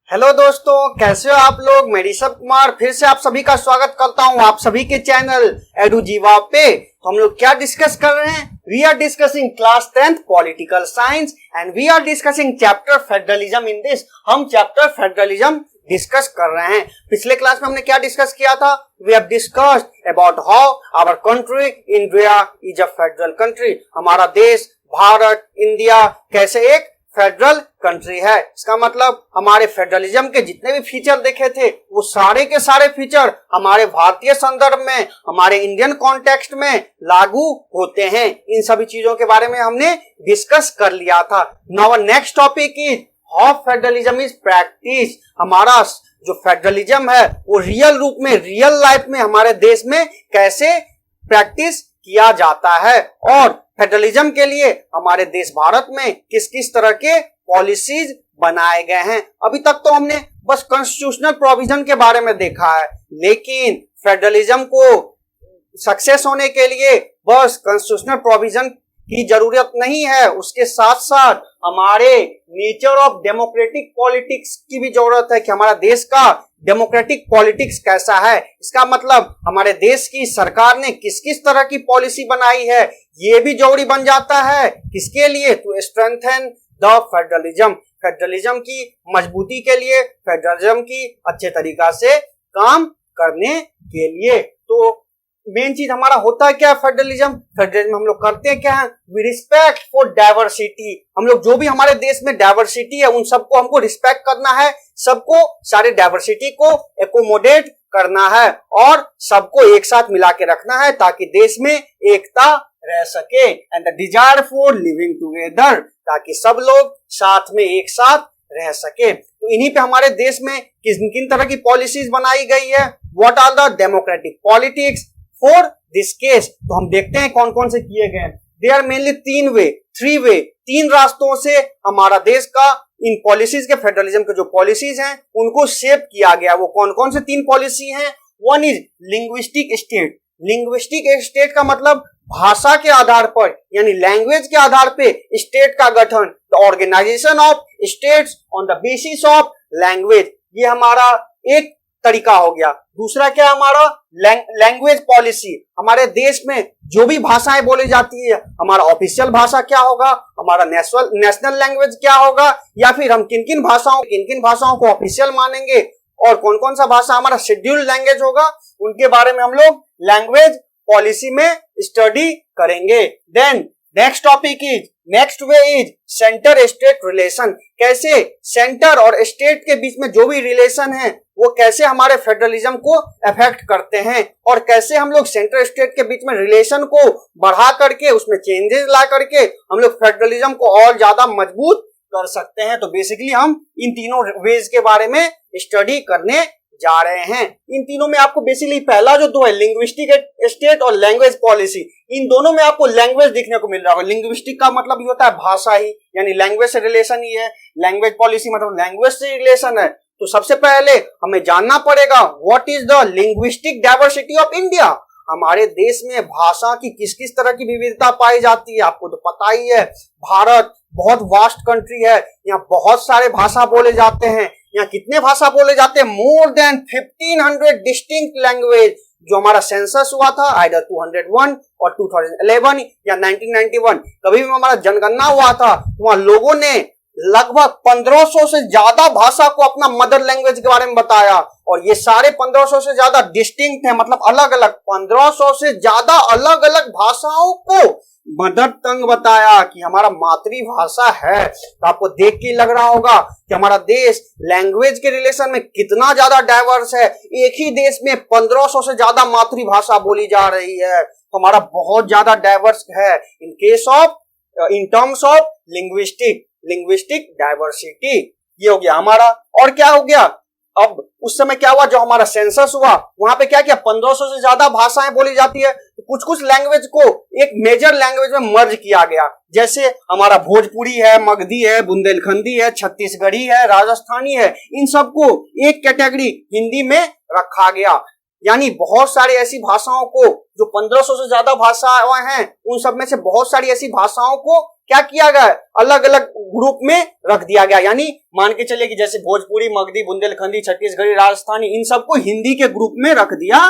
Hello दोस्तों, कैसे हो आप लोग। मैं ऋषभ कुमार फिर से आप सभी का स्वागत करता हूं आप सभी के चैनल एडुजीवा पे। तो हम लोग क्या डिस्कस कर रहे हैं? We are discussing class 10th political science and we are discussing chapter federalism in this. हम चैप्टर फेडरलिज्म डिस्कस कर रहे हैं। पिछले क्लास में हमने क्या डिस्कस किया था? We have discussed about how our country India is a federal country. हमारा देश भारत इंडिया कैसे एक फेडरल कंट्री है। इसका मतलब हमारे फेडरलिज्म के जितने भी फीचर देखे थे वो सारे के सारे फीचर हमारे भारतीय संदर्भ में, हमारे इंडियन कॉन्टेक्स्ट में लागू होते हैं। इन सभी चीजों के बारे में हमने डिस्कस कर लिया था। Now next topic is how federalism is practice. हमारा जो फेडरलिज्म है वो रियल रूप में, रियल लाइफ में हमारे देश में कैसे प्रैक्टिस किया जाता है और फेडरलिज्म के लिए हमारे देश भारत में किस किस तरह के पॉलिसीज बनाए गए हैं। अभी तक तो हमने बस कॉन्स्टिट्यूशनल प्रोविजन के बारे में देखा है, लेकिन फेडरलिज्म को सक्सेस होने के लिए बस कॉन्स्टिट्यूशनल प्रोविजन की जरूरत नहीं है, उसके साथ साथ हमारे नेचर ऑफ डेमोक्रेटिक पॉलिटिक्स की भी जरूरत है कि हमारा देश का डेमोक्रेटिक पॉलिटिक्स कैसा है। इसका मतलब हमारे देश की सरकार ने किस किस तरह की पॉलिसी बनाई है, ये भी जरूरी बन जाता है। किसके लिए? To strengthen the federalism. Federalism की मजबूती के लिए, फेडरलिज्म की अच्छे तरीका से काम करने के लिए। तो मेन चीज हमारा होता है क्या? फेडरलिज्म। फेडरलिज्म हम लोग करते हैं क्या है? We respect for diversity. हम लोग जो भी हमारे देश में डाइवर्सिटी है उन सबको हमको रिस्पेक्ट करना है, सबको सारे डाइवर्सिटी को एकोमोडेट करना है और सबको एक साथ मिला के रखना है ताकि देश में एकता रह सके। And the desire for living together, ताकि सब लोग साथ में एक साथ रह सके। तो इन्हीं पे हमारे देश में किन किन तरह की पॉलिसीज बनाई गई है। What are the democratic politics for this case? तो हम देखते हैं कौन कौन से किए गए। They are mainly three way, तीन रास्तों से हमारा देश का इन पॉलिसीज के, फेडरलिज्म के जो पॉलिसीज हैं उनको शेप किया गया। वो कौन कौन से तीन पॉलिसी हैं? One is linguistic state. Linguistic state का मतलब भाषा के आधार पर, यानी लैंग्वेज के आधार पे स्टेट का गठन, the organisation of states on the basis of language. ये हमारा एक तरीका हो गया। दूसरा क्या है हमारा? Language policy. हमारे देश में जो भी भाषाएं बोली जाती है, हमारा ऑफिशियल भाषा क्या होगा, हमारा नेशनल लैंग्वेज क्या होगा, या फिर हम किन किन भाषाओं को ऑफिशियल मानेंगे और कौन कौन सा भाषा हमारा शेड्यूल्ड लैंग्वेज होगा, उनके बारे में हम लोग लैंग्वेज पॉलिसी में स्टडी करेंगे। Then next way is centre state relation. कैसे सेंटर और स्टेट के बीच में जो भी रिलेशन है वो कैसे हमारे फेडरलिज्म को अफेक्ट करते हैं और कैसे हम लोग सेंटर स्टेट के बीच में रिलेशन को बढ़ा करके, उसमें चेंजेस ला करके हम लोग फेडरलिज्म को और ज्यादा मजबूत कर सकते हैं। तो बेसिकली हम इन तीनों वेज के बारे में स्टडी करने जा रहे हैं। इन तीनों में आपको बेसिकली पहला जो दो है, लिंग्विस्टिक स्टेट और लैंग्वेज पॉलिसी, इन दोनों में आपको लैंग्वेज देखने को मिल रहा है। लिंग्विस्टिक का मतलब ये होता है भाषा ही, यानी लैंग्वेज से रिलेशन ही है। लैंग्वेज पॉलिसी मतलब लैंग्वेज से रिलेशन है। तो सबसे पहले हमें जानना पड़ेगा what is the linguistic diversity of India. हमारे देश में भाषा की किस किस तरह की विविधता पाई जाती है, आपको तो पता ही है। भारत बहुत वास्ट कंट्री है, यहाँ बहुत सारे भाषा बोले जाते हैं। यहाँ कितने भाषा बोले जाते हैं? More than 1500 distinct language. जो हमारा सेंसस हुआ था आइदर 201 और 2011 या 1991, कभी भी हमारा जनगणना हुआ था तो वहां लोगों ने लगभग 1500 से ज्यादा भाषा को अपना मदर लैंग्वेज के बारे में बताया। और ये सारे 1500 से ज्यादा डिस्टिंक्ट है, मतलब अलग अलग 1500 से ज्यादा अलग अलग भाषाओं को मदर टंग बताया कि हमारा मातृभाषा है। तो आपको देख के लग रहा होगा कि हमारा देश लैंग्वेज के रिलेशन में कितना ज्यादा डाइवर्स है। एक ही देश में 1500 से ज्यादा मातृभाषा बोली जा रही है, तो हमारा बहुत ज्यादा डाइवर्स है in terms of linguistic diversity. ये हो गया हमारा। और क्या हो गया? अब उस समय क्या हुआ, जो हमारा सेंसस हुआ वहां पे क्या किया, 1500 से ज्यादा भाषाएं बोली जाती है, तो कुछ कुछ लैंग्वेज को एक मेजर लैंग्वेज में मर्ज किया गया। जैसे हमारा भोजपुरी है, मगधी है, बुंदेलखंडी है, छत्तीसगढ़ी है, राजस्थानी है, इन सबको एक कैटेगरी हिंदी में रखा गया। यानी बहुत सारी ऐसी भाषाओं को, जो 1500 से ज्यादा भाषाएं हैं, उन सब में से बहुत सारी ऐसी भाषाओं को क्या किया गया, अलग अलग ग्रुप में रख दिया गया। यानी मान के चलिए कि जैसे भोजपुरी, मगधी, बुंदेलखंडी, छत्तीसगढ़ी, राजस्थानी, इन सबको हिंदी के ग्रुप में रख दिया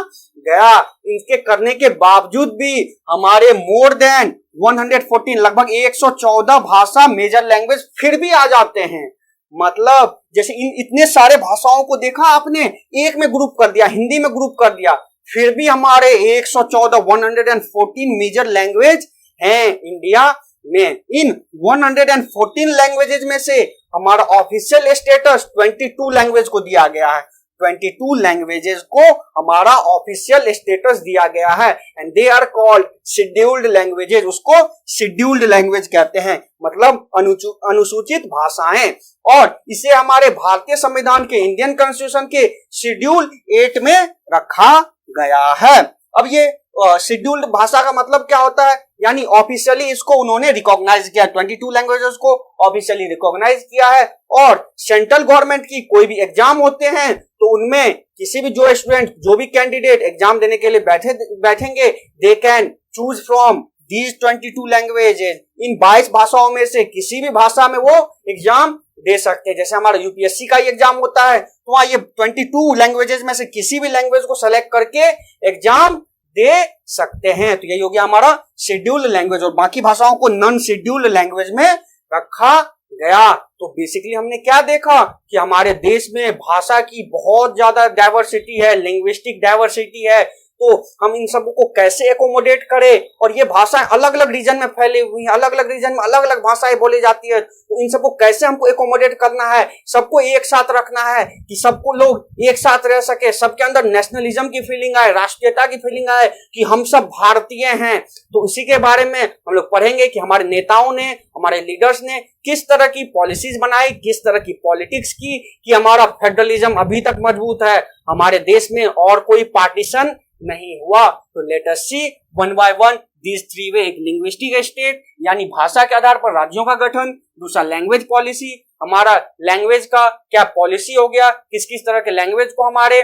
गया। इनके करने के बावजूद भी हमारे मोर देन 114 लगभग 114 भाषा मेजर लैंग्वेज फिर भी आ जाते हैं। मतलब जैसे इतने सारे भाषाओं को देखा आपने, एक में ग्रुप कर दिया, हिंदी में ग्रुप कर दिया, फिर भी हमारे 114 मेजर लैंग्वेज हैं इंडिया में। इन 114 लैंग्वेजेज में से हमारा ऑफिशियल स्टेटस 22 लैंग्वेज को दिया गया है। 22 लैंग्वेजेस को हमारा ऑफिशियल स्टेटस दिया गया है and they are called scheduled languages. उसको शेड्यूल्ड लैंग्वेज कहते हैं, मतलब अनुसूचित भाषाएं। और इसे हमारे भारतीय संविधान के, इंडियन कॉन्स्टिट्यूशन के शेड्यूल 8 में रखा गया है। अब ये शेड्यूल्ड भाषा का मतलब क्या होता है, यानी ऑफिशियली इसको उन्होंने रिकॉग्नाइज किया, 22 लैंग्वेजेस को ऑफिशियली रिकॉग्नाइज किया है। और सेंट्रल गवर्नमेंट की कोई भी एग्जाम होते हैं तो उनमें किसी भी जो स्टूडेंट, जो भी कैंडिडेट एग्जाम देने के लिए बैठेंगे, they can choose from these 22 languages. इन 22 भाषाओं में से किसी भी भाषा में वो एग्जाम दे सकते हैं। जैसे हमारा यूपीएससी का ही एग्जाम होता है तो वहां ये 22 लैंग्वेजेस में से किसी भी लैंग्वेज को सेलेक्ट करके एग्जाम दे सकते हैं। तो यही हो गया हमारा शेड्यूल्ड लैंग्वेज, और बाकी भाषाओं को नॉन शेड्यूल्ड लैंग्वेज में रखा गया। तो बेसिकली हमने क्या देखा कि हमारे देश में भाषा की बहुत ज्यादा डाइवर्सिटी है, लिंग्विस्टिक डाइवर्सिटी है। तो हम इन सब को कैसे एकोमोडेट करें, और ये भाषाएं अलग अलग रीजन में फैली हुई हैं, अलग अलग रीजन में अलग अलग भाषाएं बोली जाती है। तो इन सबको कैसे हमको एकोमोडेट करना है, सबको एक साथ रखना है कि सबको लोग एक साथ रह सके, सबके अंदर नेशनलिज्म की फीलिंग आए, राष्ट्रीयता की फीलिंग आए कि हम सब भारतीय हैं। तो इसी के बारे में हम लोग पढ़ेंगे कि हमारे नेताओं ने, हमारे लीडर्स ने किस तरह की पॉलिसीज बनाई, किस तरह की पॉलिटिक्स की कि हमारा फेडरलिज्म अभी तक मजबूत है, हमारे देश में और कोई पार्टीशन नहीं हुआ। तो let us see one by one these three way. एक लिंग्विस्टिक स्टेट यानी भाषा के आधार पर राज्यों का गठन, दूसरा लैंग्वेज पॉलिसी, हमारा लैंग्वेज का क्या पॉलिसी हो गया, किस किस तरह के लैंग्वेज को हमारे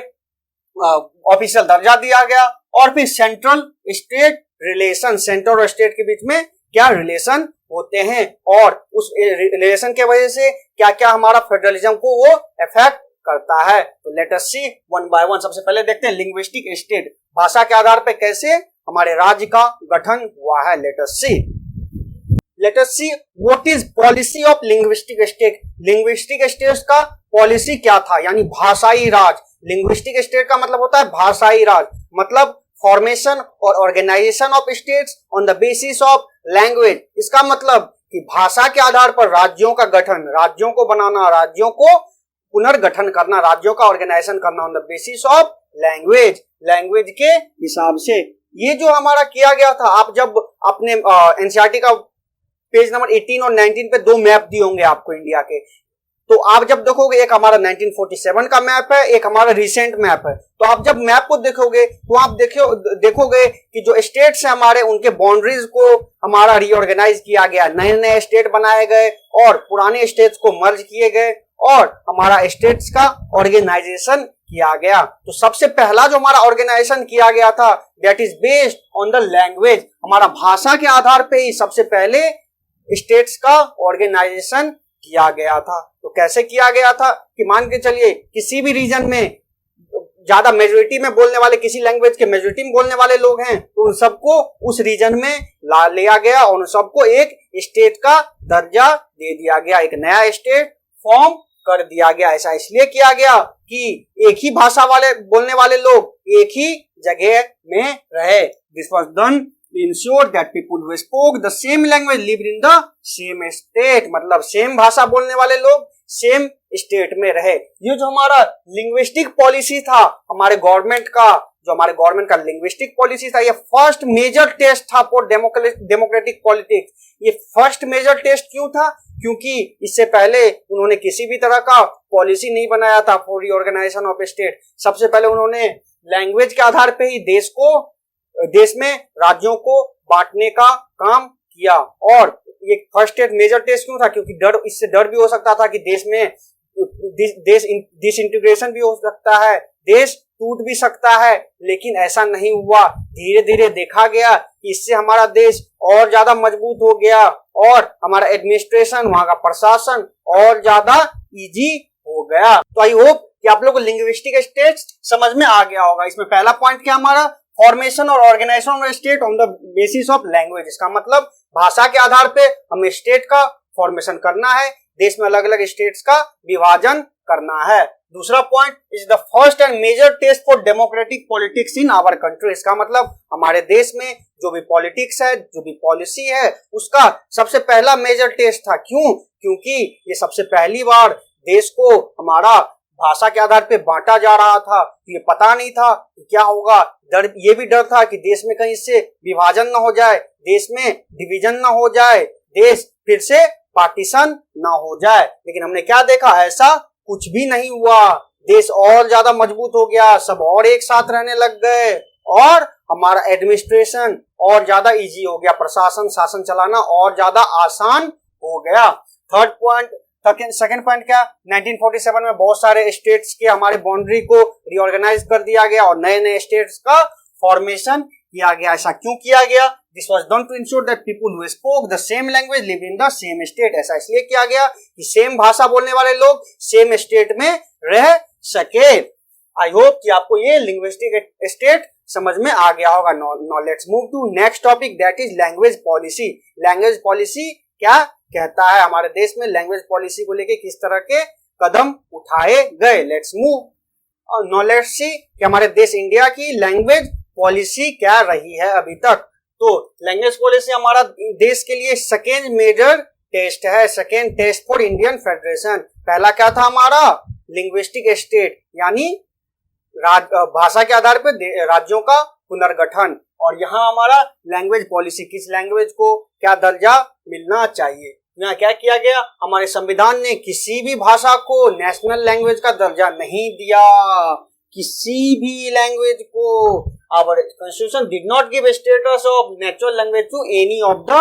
ऑफिशियल दर्जा दिया गया, और फिर सेंट्रल स्टेट रिलेशन, सेंट्रल और स्टेट के बीच में क्या रिलेशन होते हैं, और उस रिलेशन के वजह से क्या क्या हमारा फेडरलिज्म को वो इफेक्ट करता है। तो let us see one by one. सबसे पहले देखते हैं लिंग्विस्टिक स्टेट, भाषा के आधार पर कैसे हमारे राज्य का गठन हुआ है। Late us see what is policy of linguistic state. Linguistic state का पॉलिसी क्या था, यानी भाषाई राज। लिंग्विस्टिक स्टेट का मतलब होता है भाषाई राज, मतलब फॉर्मेशन और organisation of states on the basis of language. इसका मतलब कि भाषा के आधार पर राज्यों का गठन, राज्यों को बनाना, राज्यों को पुनर्गठन करना, राज्यों का ऑर्गेनाइजेशन करना on the basis of language, language के हिसाब से। ये जो हमारा किया गया था, आप जब अपने एनसीईआरटी का पेज नंबर 18 और 19 पे दो मैप दिए होंगे आपको इंडिया के, तो आप जब देखोगे एक हमारा 1947 का मैप है, एक हमारा रिसेंट मैप है। तो आप जब मैप को देखोगे तो आप देखोगे कि जो स्टेट्स हैं हमारे, उनके बाउंड्रीज को हमारा रीऑर्गेनाइज किया गया, नए नए स्टेट बनाए गए और पुराने स्टेट्स को मर्ज किए गए, और हमारा स्टेट्स का ऑर्गेनाइजेशन किया गया। तो सबसे पहला जो हमारा ऑर्गेनाइजेशन किया गया था, that is based on the language. हमारा भाषा के आधार पे ही सबसे पहले स्टेट्स का ऑर्गेनाइजेशन किया गया था। तो कैसे किया गया था कि मान के चलिए किसी भी रीजन में ज्यादा मेजोरिटी में बोलने वाले, किसी लैंग्वेज के मेजोरिटी में बोलने वाले लोग हैं, तो उन सबको उस रीजन में ला लिया गया और उन सबको एक स्टेट का दर्जा दे दिया गया, एक नया स्टेट फॉर्म कर दिया गया। ऐसा इसलिए किया गया कि एक ही भाषा वाले बोलने वाले लोग एक ही जगह में रहे। This was done to ensure that people who spoke the same language live in the same state, मतलब सेम भाषा बोलने वाले लोग सेम स्टेट में रहे। ये जो हमारा लिंग्विस्टिक पॉलिसी था हमारे गवर्नमेंट का, जो हमारे गवर्नमेंट का लिंग्विस्टिक पॉलिसी था, ये फर्स्ट मेजर टेस्ट था फॉर डेमोक्रेटिक पॉलिटिक्स। ये फर्स्ट मेजर टेस्ट क्यों था? क्योंकि इससे पहले उन्होंने किसी भी तरह का पॉलिसी नहीं बनाया था फॉर रीऑर्गेनाइजेशन ऑफ स्टेट। सबसे पहले उन्होंने लैंग्वेज के आधार पे ही देश में राज्यों को बांटने का काम किया। और ये फर्स्ट मेजर टेस्ट क्यों था? क्योंकि इससे डर भी हो सकता था कि देश में डिसइंटीग्रेशन भी हो सकता है, देश टूट भी सकता है, लेकिन ऐसा नहीं हुआ। धीरे धीरे देखा गया कि इससे हमारा देश और ज्यादा मजबूत हो गया और हमारा एडमिनिस्ट्रेशन, वहां का प्रशासन और ज्यादा इजी हो गया। तो आई होप कि आप लोगों को लिंग्विस्टिक स्टेट्स समझ में आ गया होगा। इसमें पहला पॉइंट क्या हमारा, फॉर्मेशन और organisation of state on the basis of language. इसका मतलब भाषा के आधार पे हमें स्टेट का फॉर्मेशन करना है, देश में अलग अलग स्टेट्स का विभाजन करना है। दूसरा point is the first and major test for democratic politics in our country. इसका मतलब हमारे देश में जो भी पॉलिटिक्स है, जो भी पॉलिसी है, उसका सबसे पहला मेजर टेस्ट था। क्यों? क्योंकि ये सबसे पहली बार देश को हमारा भाषा के आधार पे बांटा जा रहा था। तो ये पता नहीं था कि क्या होगा, ये भी डर था कि देश में कहीं से विभाजन न हो जाए, देश में डिवीजन न हो जाए, देश फिर से पार्टीशन ना हो जाए। लेकिन हमने क्या देखा, ऐसा कुछ भी नहीं हुआ। देश और ज्यादा मजबूत हो गया, सब और एक साथ रहने लग गए और हमारा एडमिनिस्ट्रेशन और ज्यादा इजी हो गया, प्रशासन शासन चलाना और ज्यादा आसान हो गया। थर्ड पॉइंट, सेकंड पॉइंट क्या, 1947 में बहुत सारे स्टेट्स के हमारे बाउंड्री को रीऑर्गेनाइज कर दिया गया और नए नए स्टेट्स का फॉर्मेशन किया गया। ऐसा क्यों किया गया? This was done to ensure that people who spoke the same language live in the same state. ऐसा इसलिए किया गया कि सेम भाषा बोलने वाले लोग सेम स्टेट में रह सके। आई होप कि आपको ये लिंग्विस्टिक स्टेट समझ में आ गया होगा। Now let's move to next topic, that is language policy. Language policy क्या कहता है, हमारे देश में लैंग्वेज पॉलिसी को लेके किस तरह के कदम उठाए गए। Let's move, now let's see कि हमारे देश इंडिया की लैंग्वेज पॉलिसी क्या रही है अभी तक। तो लैंग्वेज पॉलिसी हमारा देश के लिए सेकेंड मेजर टेस्ट है, second test for Indian federation. पहला क्या था हमारा, लिंग्विस्टिक स्टेट, यानी भाषा के आधार पर राज्यों का पुनर्गठन। और यहाँ हमारा लैंग्वेज पॉलिसी, किस लैंग्वेज को क्या दर्जा मिलना चाहिए। यहाँ क्या किया गया, हमारे संविधान ने किसी भी भाषा को नेशनल लैंग्वेज का दर्जा नहीं दिया, किसी भी लैंग्वेज को। Our constitution did not give status of natural language to any of the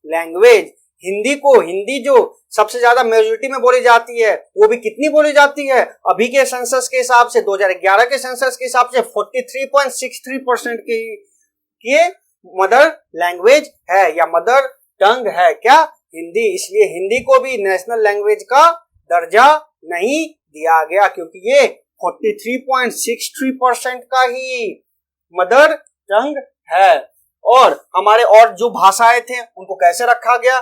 language. Hindi जो सबसे ज्यादा मेजोरिटी में बोली जाती है, वो भी कितनी बोली जाती है, अभी के सेंसस के हिसाब से, 2011 के सेंसस के हिसाब से 43.63% की मदर लैंग्वेज है या मदर टंग है क्या, हिंदी। इसलिए हिंदी को भी नेशनल लैंग्वेज का दर्जा नहीं दिया गया, क्योंकि ये 43.63% का ही मदर टंग है। और हमारे और जो भाषाएं थे उनको कैसे रखा गया,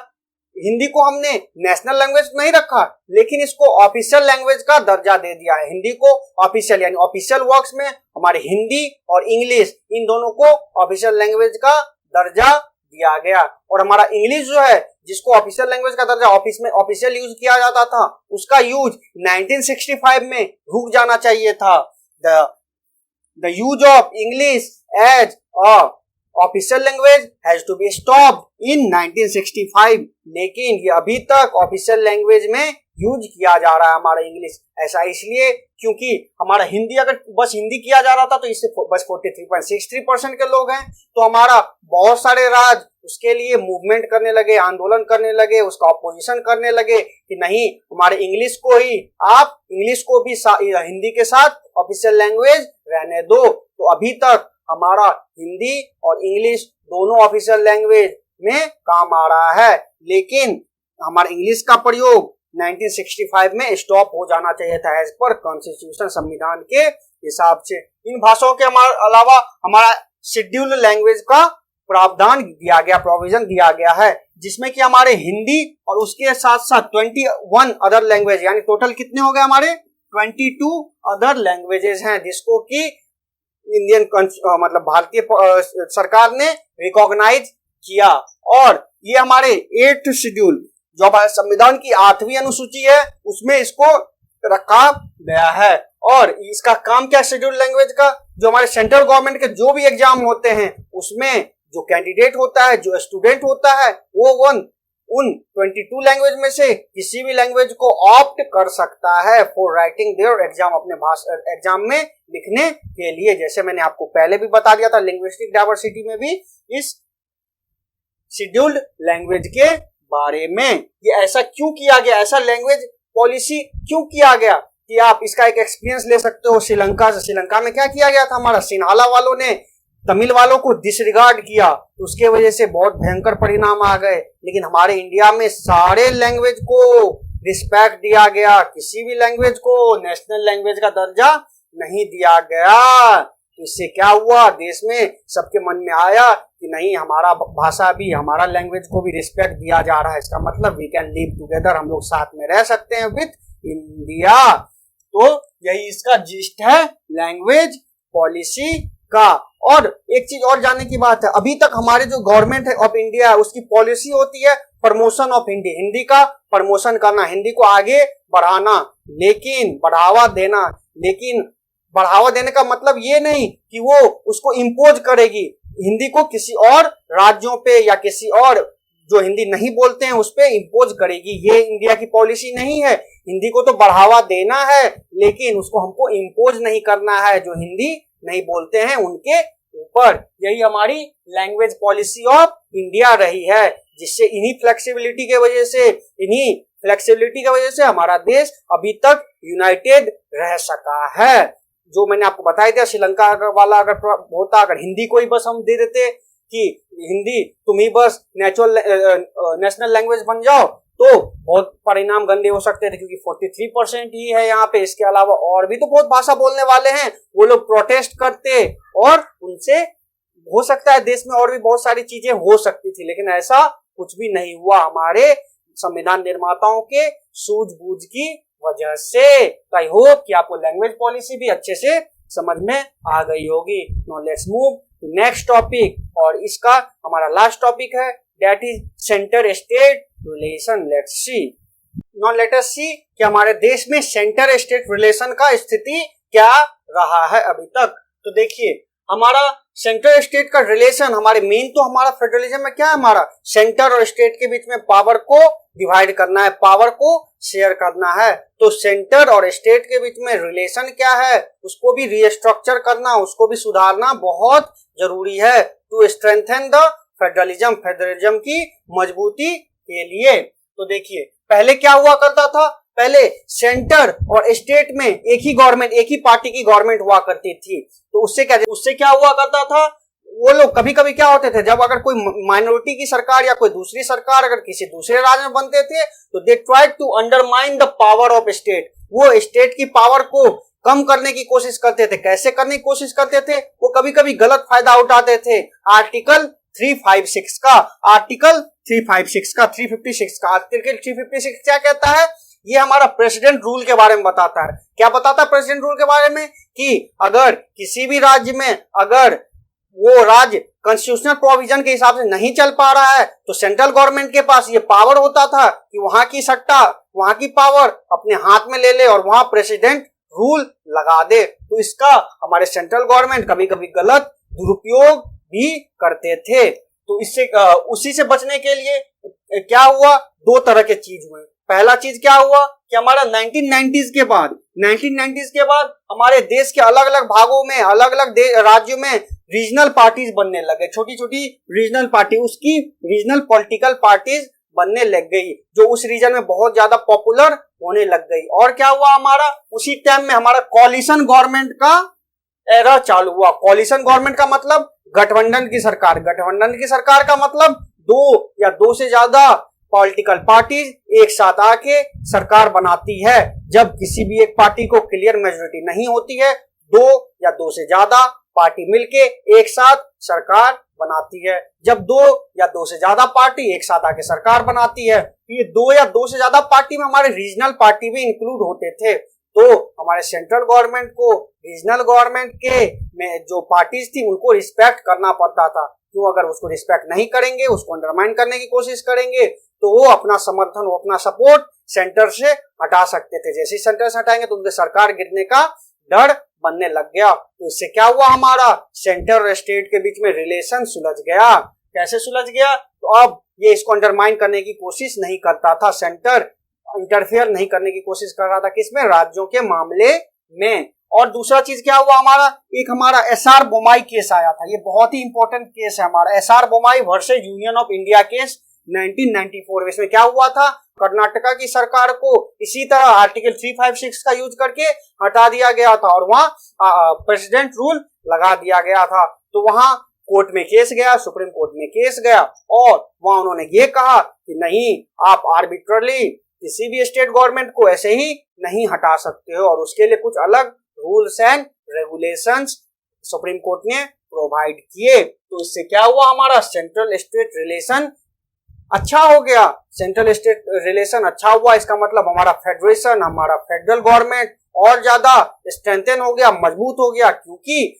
हिंदी को हमने नेशनल लैंग्वेज नहीं रखा, लेकिन इसको ऑफिशियल लैंग्वेज का दर्जा दे दिया है। हिंदी को ऑफिशियल, यानी ऑफिशियल वर्क्स में हमारे हिंदी और इंग्लिश, इन दोनों को ऑफिशियल लैंग्वेज का दर्जा दिया गया। और हमारा इंग्लिश जो है, जिसको ऑफिशियल लैंग्वेज का दर्जा ऑफिशियल यूज किया जाता था, उसका यूज 1965 में रुक जाना चाहिए था। The use of English as a official language has to be stopped in 1965, लेकिन ये अभी तक ऑफिशियल लैंग्वेज में यूज किया जा रहा है हमारा इंग्लिश। ऐसा इसलिए क्योंकि हमारा हिंदी, अगर बस हिंदी किया जा रहा था तो इससे बस 43.63% के लोग हैं, तो हमारा बहुत सारे राज्य उसके लिए मूवमेंट करने लगे, आंदोलन करने लगे, उसका ऑपोजिशन करने लगे कि नहीं, हमारे इंग्लिश को ही, आप इंग्लिश को भी हिंदी के साथ ऑफिशियल लैंग्वेज रहने दो। तो अभी तक हमारा हिंदी और इंग्लिश दोनों ऑफिशियल लैंग्वेज में काम आ रहा है, लेकिन हमारा इंग्लिश का प्रयोग 1965 में स्टॉप हो जाना चाहिए था, एज पर कॉन्स्टिट्यूशन, संविधान के हिसाब से। इन भाषाओं के अलावा हमारा शेड्यूल्ड लैंग्वेज का प्रावधान दिया गया, प्रोविजन दिया गया है, जिसमें कि हमारे हिंदी और उसके साथ साथ 21 अदर लैंग्वेज, यानी टोटल कितने हो गए हमारे 22 अदर लैंग्वेजेस हैं, जिसको कि इंडियन मतलब भारतीय सरकार ने रिकॉग्नाइज किया। और ये हमारे 8th शेड्यूल, जो हमारे संविधान की 8वीं अनुसूची है, उसमें इसको रखा गया है। और इसका काम क्या, शेड्यूल लैंग्वेज का, जो हमारे सेंट्रल गवर्नमेंट के जो भी एग्जाम होते हैं, उसमें जो कैंडिडेट होता है, जो स्टूडेंट होता है, वो उन 22 लैंग्वेज में से किसी भी लैंग्वेज को ऑप्ट कर सकता है फॉर राइटिंग देयर एग्जाम, अपने एग्जाम में लिखने के लिए। जैसे मैंने आपको पहले भी बता दिया था, लिंग्विस्टिक डाइवर्सिटी में भी इस शेड्यूल्ड लैंग्वेज के बारे में। ये ऐसा क्यों किया गया, ऐसा लैंग्वेज पॉलिसी क्यों किया गया, कि आप इसका एक एक्सपीरियंस ले सकते हो श्रीलंका से। श्रीलंका में क्या किया गया था, हमारा सिन्हाला वालों ने तमिल वालों को डिसरिगार्ड किया तो उसके वजह से बहुत भयंकर परिणाम आ गए। लेकिन हमारे इंडिया में सारे लैंग्वेज को रिस्पेक्ट दिया गया, किसी भी लैंग्वेज को नेशनल लैंग्वेज का दर्जा नहीं दिया गया। तो इससे क्या हुआ, देश में सबके मन में आया कि नहीं, हमारा भाषा भी, हमारा लैंग्वेज को भी रिस्पेक्ट दिया जा रहा है, इसका मतलब वी कैन लिव टुगेदर, हम लोग साथ में रह सकते हैं विथ इंडिया। तो यही इसका जिस्ट है लैंग्वेज पॉलिसी का। और एक चीज और जानने की बात है, अभी तक हमारे जो गवर्नमेंट है ऑफ इंडिया है उसकी पॉलिसी होती है प्रमोशन ऑफ हिंदी, हिंदी का प्रमोशन करना, हिंदी को आगे बढ़ाना, लेकिन बढ़ावा देना। लेकिन बढ़ावा देने का मतलब ये नहीं कि वो उसको इम्पोज करेगी, हिंदी को किसी और राज्यों पे या किसी और जो हिंदी नहीं बोलते हैं उस पे इम्पोज करेगी। ये इंडिया की पॉलिसी नहीं है। हिंदी को तो बढ़ावा देना है लेकिन उसको हमको इम्पोज नहीं करना है जो हिंदी नहीं बोलते हैं उनके ऊपर। यही हमारी लैंग्वेज पॉलिसी ऑफ इंडिया रही है, जिससे इन्हीं फ्लेक्सिबिलिटी की वजह से हमारा देश अभी तक यूनाइटेड रह सका है। जो मैंने आपको बताया था, श्रीलंका वाला अगर होता, अगर हिंदी को ही बस हम दे देते कि हिंदी तुम ही बस नेशनल लैंग्वेज बन जाओ, तो बहुत परिणाम गंदे हो सकते थे, क्योंकि 43% ही है यहाँ पे। इसके अलावा और भी तो बहुत भाषा बोलने वाले हैं, वो लोग प्रोटेस्ट करते और उनसे हो सकता है देश में और भी बहुत सारी चीजें हो सकती थी, लेकिन ऐसा कुछ भी नहीं हुआ हमारे संविधान निर्माताओं के सूझबूझ की वजह से। तो आई होप कि आपको लैंग्वेज पॉलिसी भी अच्छे से समझ में आ गई होगी। Now let's move to next topic, और इसका हमारा लास्ट टॉपिक है, that is centre state relation. Let's see, now let us see कि हमारे देश में सेंटर स्टेट रिलेशन का स्थिति क्या रहा है अभी तक। तो देखिए, हमारा सेंटर स्टेट का रिलेशन, हमारे मेन तो हमारा फेडरलिज्म में क्या है, हमारा सेंटर और स्टेट के बीच में पावर को डिवाइड करना है, पावर को शेयर करना है। तो सेंटर और स्टेट के बीच में रिलेशन क्या है, उसको भी रीस्ट्रक्चर करना, उसको भी सुधारना बहुत जरूरी है to strengthen the federalism, federalism की मजबूती के लिए। तो देखिए, पहले क्या हुआ करता था, पहले सेंटर और स्टेट में एक ही गवर्नमेंट, एक ही पार्टी की गवर्नमेंट हुआ करती थी। तो उससे क्या हुआ करता था, वो लोग कभी कभी क्या होते थे, जब अगर कोई माइनॉरिटी की सरकार या कोई दूसरी सरकार अगर किसी दूसरे राज्य में बनते थे, तो they tried to undermine the power of state, वो स्टेट की पावर को कम करने की कोशिश करते थे। कैसे करने की कोशिश करते थे, वो कभी कभी गलत फायदा उठाते थे। आर्टिकल 356 का, आर्टिकल 356 का 356 का आर्टिकल 356 क्या कहता है, ये हमारा प्रेसिडेंट रूल के बारे में बताता है। क्या बताता है प्रेसिडेंट रूल के बारे में, कि अगर किसी भी राज्य में अगर वो राज्य कॉन्स्टिट्यूशनल प्रोविजन के हिसाब से नहीं चल पा रहा है, तो सेंट्रल गवर्नमेंट के पास ये पावर होता था कि वहां की सट्टा, वहां की पावर अपने हाथ में ले ले और वहां प्रेसिडेंट रूल लगा दे। तो इसका हमारे सेंट्रल गवर्नमेंट कभी कभी गलत दुरुपयोग भी करते थे। तो इससे उसी से बचने के लिए क्या हुआ, दो तरह के चीज हुए। पहला चीज क्या हुआ कि हमारा 1990s के बाद हमारे देश के अलग अलग भागों में, अलग अलग राज्यों में रीजनल पार्टीज बनने लगे, छोटी छोटी रीजनल पार्टी, उसकी रीजनल पॉलिटिकल पार्टीज बनने लग गई, जो उस रीजन में बहुत ज्यादा पॉपुलर होने लग गई। और क्या हुआ, हमारा उसी टाइम में हमारा कॉलिशन गवर्नमेंट का एरा चालू हुआ। कॉलिशन गवर्नमेंट का मतलब गठबंधन की सरकार, गठबंधन की सरकार का मतलब दो या दो से ज्यादा पॉलिटिकल पार्टीज एक साथ आके सरकार बनाती है। जब किसी भी एक पार्टी को क्लियर मेजोरिटी नहीं होती है, दो या दो से ज्यादा पार्टी मिलके एक साथ सरकार बनाती है। जब दो या दो से ज्यादा पार्टी एक साथ आके सरकार बनाती है, तो ये दो या दो से ज्यादा पार्टी में हमारे रीजनल पार्टी भी इंक्लूड होते थे। तो हमारे सेंट्रल गवर्नमेंट को रीजनल गवर्नमेंट के में जो पार्टीज थी उनको रिस्पेक्ट करना पड़ता था। क्यों, अगर उसको रिस्पेक्ट नहीं करेंगे, उसको अंडरमाइन करने की कोशिश करेंगे, तो वो अपना समर्थन, वो अपना सपोर्ट सेंटर से हटा सकते थे। जैसे ही सेंटर से हटाएंगे तो उनके सरकार गिरने का डर बनने लग गया। तो इससे क्या हुआ, हमारा सेंटर और स्टेट के बीच में रिलेशन सुलझ गया। कैसे सुलझ गया, तो अब ये इसको अंडरमाइन करने की कोशिश नहीं करता था, सेंटर इंटरफेयर नहीं करने की कोशिश कर रहा था, किसमें, राज्यों के मामले में। और दूसरा चीज क्या हुआ, हमारा एक हमारा एसआर बोमाई केस आया था। ये बहुत ही इंपॉर्टेंट केस है हमारा, SR Bommai versus union of India case 1994। इसमें क्या हुआ था, कर्नाटका की सरकार को इसी तरह आर्टिकल 356 का यूज करके हटा दिया गया था और वहां प्रेसिडेंट रूल लगा दिया गया था। तो वहां कोर्ट में केस गया, सुप्रीम कोर्ट में केस गया और वहां उन्होंने ये कहा कि नहीं, आप आर्बिट्रली किसी भी स्टेट गवर्नमेंट को ऐसे ही नहीं हटा सकते हो और उसके लिए कुछ अलग rules and regulations supreme court ने प्रोवाइड किए। तो इससे क्या हुआ, हमारा सेंट्रल स्टेट रिलेशन अच्छा हो गया। सेंट्रल स्टेट रिलेशन अच्छा हुआ, इसका मतलब हमारा फेडरेशन, हमारा फेडरल गवर्नमेंट और ज्यादा स्ट्रेंथन हो गया, मजबूत हो गया, क्योंकि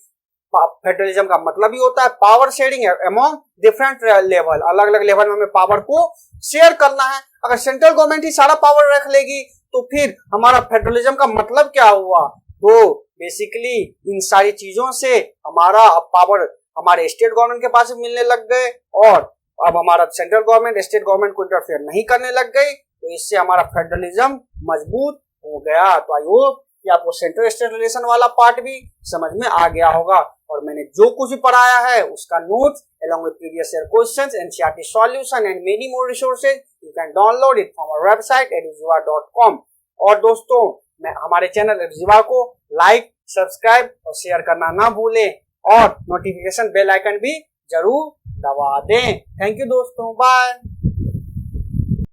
फेडरलिज्म का मतलब ही होता है power sharing among different level. अलग अलग लेवल में हमें पावर को शेयर करना है। अगर सेंट्रल गवर्नमेंट ही सारा पावर रख लेगी तो फिर हमारा फेडरलिज्म का मतलब क्या हुआ। तो बेसिकली इन सारी चीजों से हमारा पावर हमारे स्टेट गवर्नमेंट के पास मिलने लग गए और अब हमारा सेंट्रल गवर्नमेंट स्टेट गवर्नमेंट को इंटरफेयर नहीं करने लग गई। तो इससे हमारा फेडरलिज्म मजबूत हो गया। तो आई होप कि आपको सेंट्रल स्टेट रिलेशन वाला पार्ट भी समझ में आ गया होगा और मैंने जो कुछ भी पढ़ाया है उसका notes along with previous year questions, NCERT solution and many more resources you can download it from our website edujiva.com। और दोस्तों, मैं हमारे चैनल एडुजिवा को लाइक, सब्सक्राइब और शेयर करना ना भूलें और नोटिफिकेशन बेल आइकन भी जरूर दबा दें। थैंक यू दोस्तों, बाय।